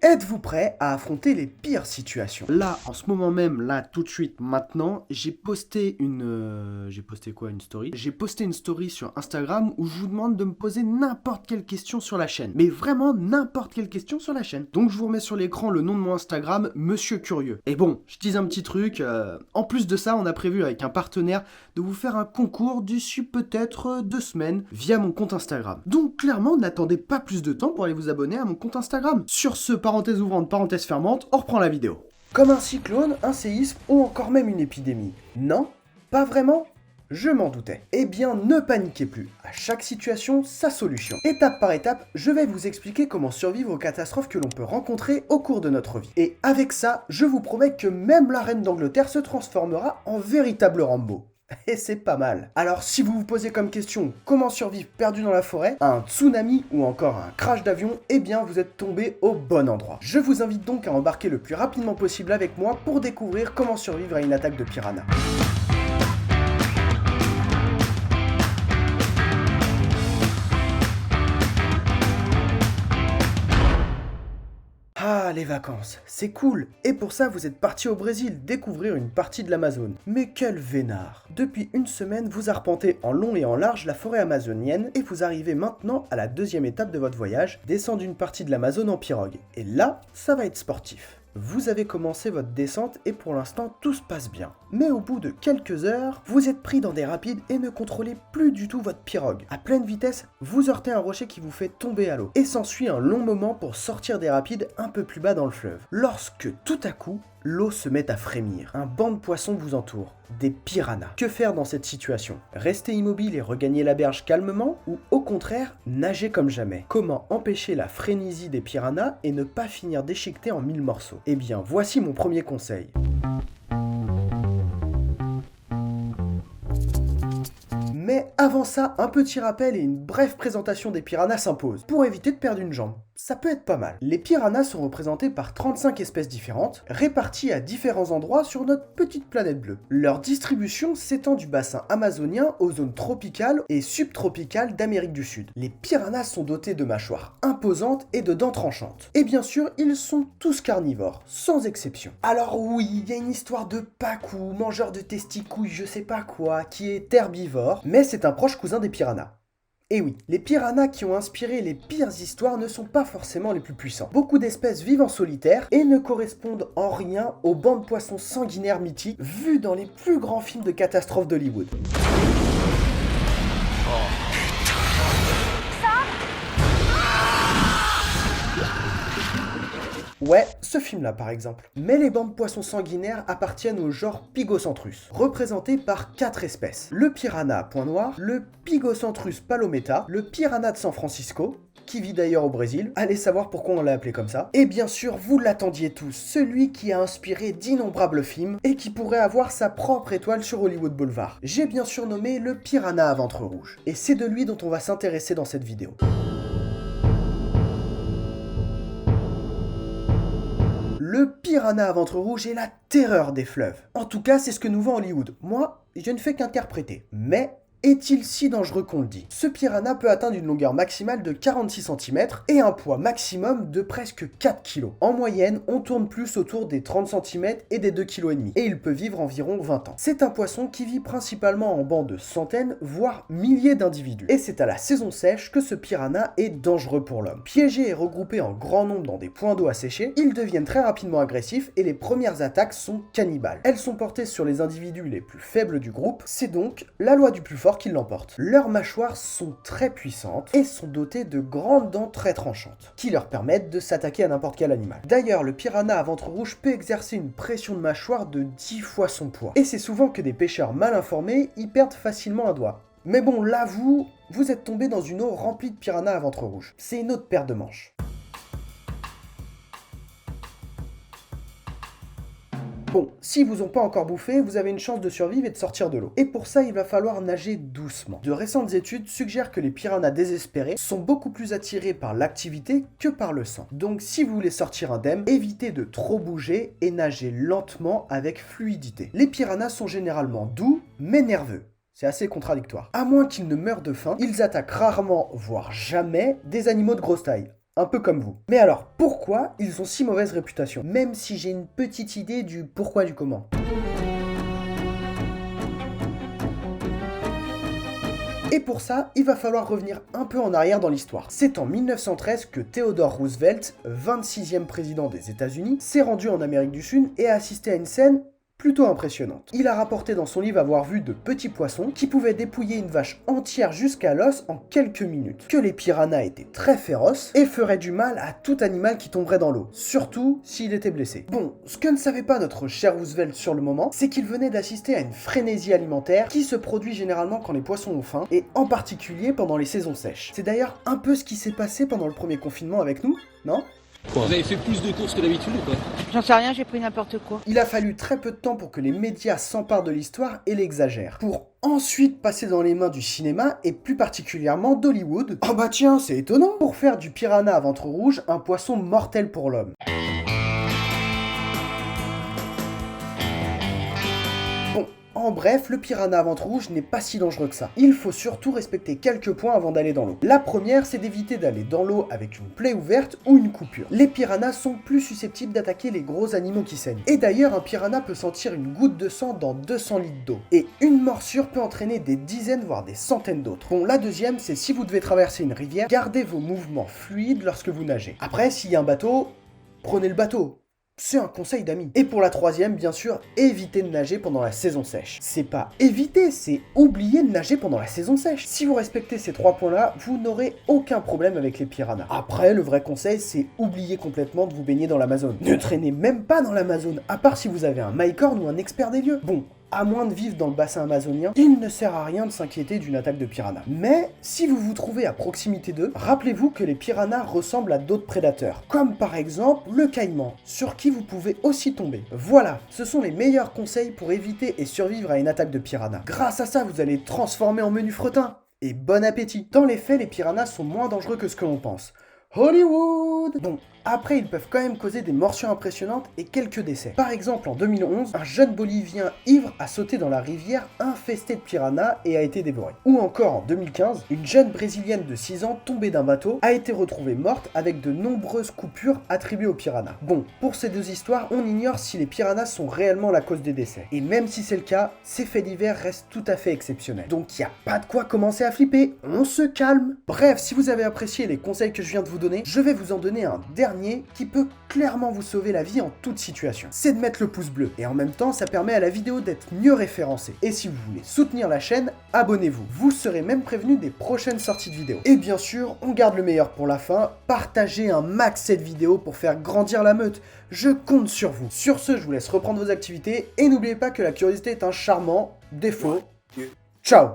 Êtes-vous prêt à affronter les pires situations? Là, en ce moment même, là, tout de suite, maintenant, j'ai posté une... j'ai posté quoi, une story? J'ai posté une story sur Instagram où je vous demande de me poser n'importe quelle question sur la chaîne. Mais vraiment n'importe quelle question sur la chaîne. Donc je vous remets sur l'écran le nom de mon Instagram, Monsieur Curieux. Et bon, je tease un petit truc. En plus de ça, on a prévu avec un partenaire de vous faire un concours d'ici peut-être 2 semaines via mon compte Instagram. Donc clairement, n'attendez pas plus de temps pour aller vous abonner à mon compte Instagram. Sur ce, parenthèse ouvrante, parenthèse fermante, on reprend la vidéo. Comme un cyclone, un séisme ou encore même une épidémie. Non? Pas vraiment? Je m'en doutais. Eh bien, ne paniquez plus. À chaque situation, sa solution. Étape par étape, je vais vous expliquer comment survivre aux catastrophes que l'on peut rencontrer au cours de notre vie. Et avec ça, je vous promets que même la reine d'Angleterre se transformera en véritable Rambo. Et c'est pas mal. Alors si vous vous posez comme question comment survivre perdu dans la forêt, à un tsunami ou encore à un crash d'avion, eh bien vous êtes tombé au bon endroit. Je vous invite donc à embarquer le plus rapidement possible avec moi pour découvrir comment survivre à une attaque de piranha. Ah, les vacances, c'est cool. Et pour ça, vous êtes parti au Brésil découvrir une partie de l'Amazone. Mais quel vénard! Depuis une semaine, vous arpentez en long et en large la forêt amazonienne et vous arrivez maintenant à la deuxième étape de votre voyage, descendre une partie de l'Amazone en pirogue. Et là, ça va être sportif. Vous avez commencé votre descente et pour l'instant tout se passe bien. Mais au bout de quelques heures, vous êtes pris dans des rapides et ne contrôlez plus du tout votre pirogue. À pleine vitesse, vous heurtez un rocher qui vous fait tomber à l'eau. Et s'ensuit un long moment pour sortir des rapides un peu plus bas dans le fleuve. Lorsque tout à coup, l'eau se met à frémir. Un banc de poissons vous entoure. Des piranhas. Que faire dans cette situation? Rester immobile et regagner la berge calmement ou au contraire, nager comme jamais? Comment empêcher la frénésie des piranhas et ne pas finir déchiqueté en 1000 morceaux? Eh bien, voici mon premier conseil. Mais avant ça, un petit rappel et une brève présentation des piranhas s'impose, pour éviter de perdre une jambe. Ça peut être pas mal. Les piranhas sont représentés par 35 espèces différentes, réparties à différents endroits sur notre petite planète bleue. Leur distribution s'étend du bassin amazonien aux zones tropicales et subtropicales d'Amérique du Sud. Les piranhas sont dotés de mâchoires imposantes et de dents tranchantes. Et bien sûr, ils sont tous carnivores, sans exception. Alors oui, il y a une histoire de pacou, mangeur de testicouilles, je sais pas quoi, qui est herbivore, mais c'est un proche cousin des piranhas. Et oui, les piranhas qui ont inspiré les pires histoires ne sont pas forcément les plus puissants. Beaucoup d'espèces vivent en solitaire et ne correspondent en rien aux bancs de poissons sanguinaires mythiques vus dans les plus grands films de catastrophes d'Hollywood. Ouais, ce film-là par exemple. Mais les bancs de poissons sanguinaires appartiennent au genre Pygocentrus, représenté par 4 espèces. Le piranha à point noir, le Pygocentrus palometa, le piranha de San Francisco, qui vit d'ailleurs au Brésil, allez savoir pourquoi on l'a appelé comme ça, et bien sûr, vous l'attendiez tous, celui qui a inspiré d'innombrables films et qui pourrait avoir sa propre étoile sur Hollywood Boulevard. J'ai bien sûr nommé le piranha à ventre rouge, et c'est de lui dont on va s'intéresser dans cette vidéo. Le piranha à ventre rouge est la terreur des fleuves. En tout cas, c'est ce que nous vend Hollywood. Moi, je ne fais qu'interpréter. Mais est-il si dangereux qu'on le dit? Ce piranha peut atteindre une longueur maximale de 46 cm et un poids maximum de presque 4 kg. En moyenne, on tourne plus autour des 30 cm et des 2,5 kg. Et il peut vivre environ 20 ans. C'est un poisson qui vit principalement en bancs de centaines, voire milliers d'individus. Et c'est à la saison sèche que ce piranha est dangereux pour l'homme. Piégés et regroupés en grand nombre dans des points d'eau asséchés, ils deviennent très rapidement agressifs et les premières attaques sont cannibales. Elles sont portées sur les individus les plus faibles du groupe, c'est donc la loi du plus fort qui l'emporte. Leurs mâchoires sont très puissantes et sont dotées de grandes dents très tranchantes, qui leur permettent de s'attaquer à n'importe quel animal. D'ailleurs, le piranha à ventre rouge peut exercer une pression de mâchoire de 10 fois son poids. Et c'est souvent que des pêcheurs mal informés y perdent facilement un doigt. Mais bon, là, vous êtes tombé dans une eau remplie de piranhas à ventre rouge. C'est une autre paire de manches. Bon, s'ils vous ont pas encore bouffé, vous avez une chance de survivre et de sortir de l'eau. Et pour ça, il va falloir nager doucement. De récentes études suggèrent que les piranhas désespérés sont beaucoup plus attirés par l'activité que par le sang. Donc si vous voulez sortir indemne, évitez de trop bouger et nagez lentement avec fluidité. Les piranhas sont généralement doux, mais nerveux. C'est assez contradictoire. À moins qu'ils ne meurent de faim, ils attaquent rarement, voire jamais, des animaux de grosse taille. un peu comme vous. Mais alors, pourquoi ils ont si mauvaise réputation? Même si j'ai une petite idée du pourquoi du comment. Et pour ça, il va falloir revenir un peu en arrière dans l'histoire. C'est en 1913 que Theodore Roosevelt, 26e président des États-Unis, s'est rendu en Amérique du Sud et a assisté à une scène plutôt impressionnante. Il a rapporté dans son livre avoir vu de petits poissons qui pouvaient dépouiller une vache entière jusqu'à l'os en quelques minutes, que les piranhas étaient très féroces et feraient du mal à tout animal qui tomberait dans l'eau, surtout s'il était blessé. Bon, ce que ne savait pas notre cher Roosevelt sur le moment, c'est qu'il venait d'assister à une frénésie alimentaire qui se produit généralement quand les poissons ont faim, et en particulier pendant les saisons sèches. C'est d'ailleurs un peu ce qui s'est passé pendant le premier confinement avec nous, non ? Vous avez fait plus de courses que d'habitude ou quoi? J'en sais rien, j'ai pris n'importe quoi. Il a fallu très peu de temps pour que les médias s'emparent de l'histoire et l'exagèrent, pour ensuite passer dans les mains du cinéma et plus particulièrement d'Hollywood. Oh bah tiens, c'est étonnant, pour faire du piranha à ventre rouge un poisson mortel pour l'homme. Bon, en bref, le piranha à ventre rouge n'est pas si dangereux que ça. Il faut surtout respecter quelques points avant d'aller dans l'eau. La première, c'est d'éviter d'aller dans l'eau avec une plaie ouverte ou une coupure. Les piranhas sont plus susceptibles d'attaquer les gros animaux qui saignent. Et d'ailleurs, un piranha peut sentir une goutte de sang dans 200 litres d'eau. Et une morsure peut entraîner des dizaines, voire des centaines d'autres. Bon, la deuxième, c'est si vous devez traverser une rivière, gardez vos mouvements fluides lorsque vous nagez. Après, s'il y a un bateau, prenez le bateau. C'est un conseil d'amis. Et pour la troisième, bien sûr, évitez de nager pendant la saison sèche. C'est pas éviter, c'est oublier de nager pendant la saison sèche. Si vous respectez ces 3 points-là, vous n'aurez aucun problème avec les piranhas. Après, le vrai conseil, c'est oublier complètement de vous baigner dans l'Amazone. Ne traînez même pas dans l'Amazone, à part si vous avez un mycorn ou un expert des lieux. Bon, à moins de vivre dans le bassin amazonien, il ne sert à rien de s'inquiéter d'une attaque de piranhas. Mais si vous vous trouvez à proximité d'eux, rappelez-vous que les piranhas ressemblent à d'autres prédateurs, comme par exemple le caïman, sur qui vous pouvez aussi tomber. Voilà, ce sont les meilleurs conseils pour éviter et survivre à une attaque de piranhas. Grâce à ça, vous allez transformer en menu fretin. Et bon appétit. Dans les faits, les piranhas sont moins dangereux que ce que l'on pense. Hollywood! Bon, après ils peuvent quand même causer des morsures impressionnantes et quelques décès. Par exemple, en 2011, un jeune Bolivien ivre a sauté dans la rivière infestée de piranhas et a été dévoré. Ou encore en 2015, une jeune brésilienne de 6 ans tombée d'un bateau a été retrouvée morte avec de nombreuses coupures attribuées aux piranhas. Bon, pour ces deux histoires, on ignore si les piranhas sont réellement la cause des décès. Et même si c'est le cas, ces faits divers restent tout à fait exceptionnels. Donc y a pas de quoi commencer à flipper, on se calme. Bref, si vous avez apprécié les conseils que je viens de vous donner, je vais vous en donner un dernier qui peut clairement vous sauver la vie en toute situation. C'est de mettre le pouce bleu, et en même temps ça permet à la vidéo d'être mieux référencée. Et si vous voulez soutenir la chaîne, abonnez-vous. Vous serez même prévenu des prochaines sorties de vidéos. Et bien sûr, on garde le meilleur pour la fin, partagez un max cette vidéo pour faire grandir la meute. Je compte sur vous. Sur ce, je vous laisse reprendre vos activités, et n'oubliez pas que la curiosité est un charmant défaut. Ciao!